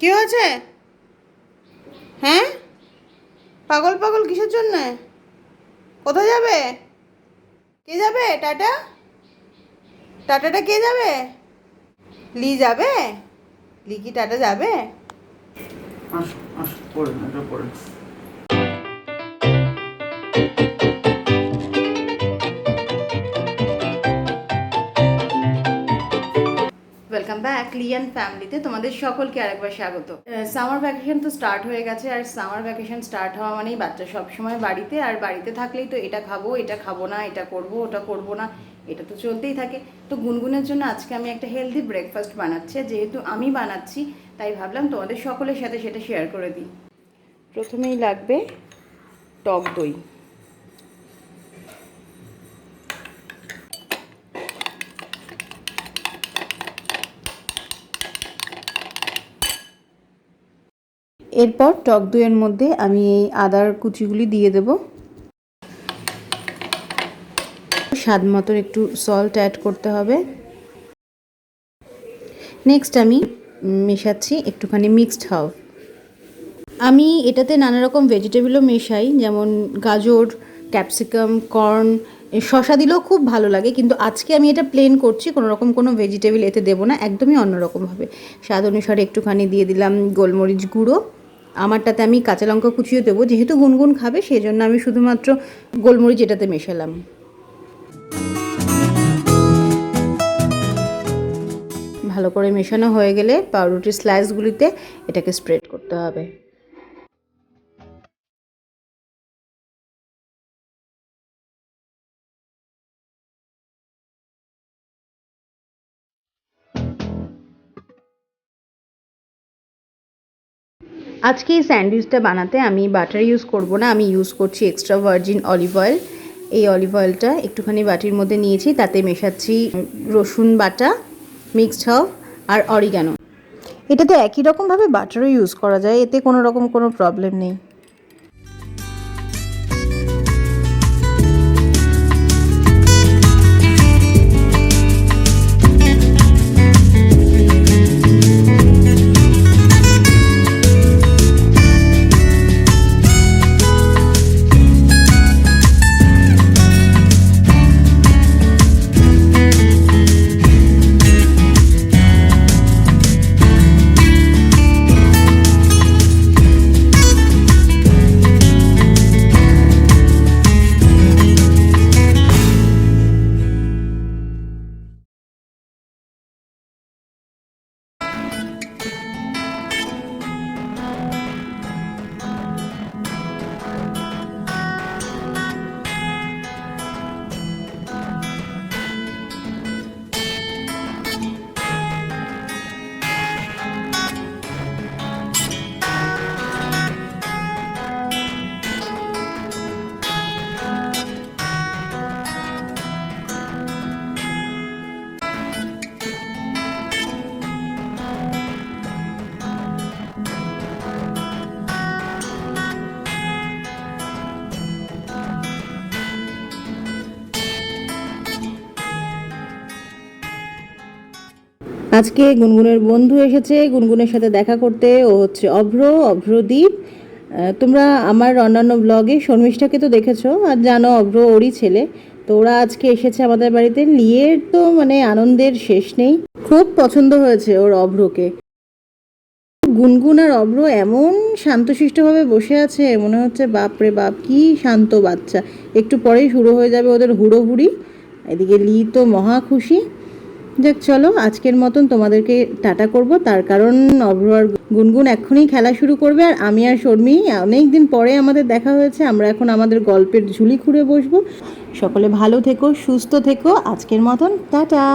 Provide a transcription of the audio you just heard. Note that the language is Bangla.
কি হয়েছে? হ্যাঁ, পাগল পাগল কিসের জন্য? কোথায় যাবে? কে যাবে? টাটা? টাটাটা কে যাবে? লি যাবে? লি কি টাটা যাবে? আসো আসো, পড়ে না, এটা পড়ে। ওয়েলকাম ব্যাক লিয়ান ফ্যামিলিতে তোমাদের সকলকে আরেকবার স্বাগত। সামার ভ্যাকেশন তো স্টার্ট হয়ে গেছে, আর সামার ভ্যাকেশন স্টার্ট হওয়া মানেই বাচ্চা সবসময় বাড়িতে, আর বাড়িতে থাকলেই তো এটা খাবো, এটা খাবো না, এটা করব, ওটা করব না, এটা তো চলতেই থাকে। তো গুনগুনের জন্য আজকে আমি একটা হেলদি ব্রেকফাস্ট বানাচ্ছি, যেহেতু আমি বানাচ্ছি তাই ভাবলাম তোমাদের সকলের সাথে সেটা শেয়ার করে দিই। প্রথমেই লাগবে টক দই। এরপর টক দইয়ের মধ্যে আমি এই আদার কুচিগুলি দিয়ে দেব। স্বাদ মতো একটু সল্ট অ্যাড করতে হবে। নেক্সট আমি মেশাচ্ছি একটুখানি মিক্সড হার্ব। আমি এটাতে নানা রকম ভেজিটেবলও মেশাই, যেমন গাজর, ক্যাপসিকাম, কর্ন, শসা দিলেও খুব ভালো লাগে, কিন্তু আজকে আমি এটা প্লেন করছি, কোনো রকম কোনো ভেজিটেবল এতে দেবো না, একদমই অন্যরকমভাবে। স্বাদ অনুসারে একটুখানি দিয়ে দিলাম গোলমরিচ গুঁড়ো। আমারটাতে আমি কাঁচা লঙ্কা কুচিও দেবো, যেহেতু গুনগুন খাবে সেই জন্য আমি শুধুমাত্র গোলমরিচ এটাতে মেশালাম। ভালো করে মেশানো হয়ে গেলে পাউরুটির স্লাইসগুলিতে এটাকে স্প্রেড করতে হবে। আজকে এই স্যান্ডউইচটা বানাতে আমি বাটার ইউজ করব না, আমি ইউজ করছি এক্সট্রা ভার্জিন অলিভ অয়েল। এই অলিভ অয়েলটা একটুখানি বাটির মধ্যে নিয়েছি, তাতে মেশাচ্ছি রসুন বাটা, মিক্সড হার্ব আর অরিগ্যানো। এটাতে একই রকমভাবে বাটারও ইউজ করা যায়, এতে কোনো রকম কোনো প্রবলেম নেই। আজকে গুনগুনের বন্ধু এসেছে গুনগুনের সাথে দেখা করতে। ও হচ্ছে অভ্রদীপ। তোমরা আমার অন্যান্য ব্লগে শর্মিষ্ঠাকে তো দেখেছো, আর জানো অভ্র ওরই ছেলে। তো ওরা আজকে এসেছে আমাদের বাড়িতে। লিয়ের তো মানে আনন্দের শেষ নেই, খুব পছন্দ হয়েছে ওর অভ্রকে। গুনগুন আর অভ্র এমন শান্তশিষ্টভাবে বসে আছে, মনে হচ্ছে বাপরে বাপ কি শান্ত বাচ্চা। একটু পরেই শুরু হয়ে যাবে ওদের হুড়োহুড়ি। এদিকে লি তো মহা খুশি। যাক চলো, আজকের মতন তোমাদেরকে টাটা করব, তার কারণ অভ্র আর গুনগুন এক্ষুনি খেলা শুরু করবে, আর আমি আর শর্মি অনেক দিন পরে আমাদের দেখা হয়েছে, আমরা এখন আমাদের গল্পের ঝুলি খুঁড়ে বসবো। সকলে ভালো থেকো, সুস্থ থেকো, আজকের মতন টাটা।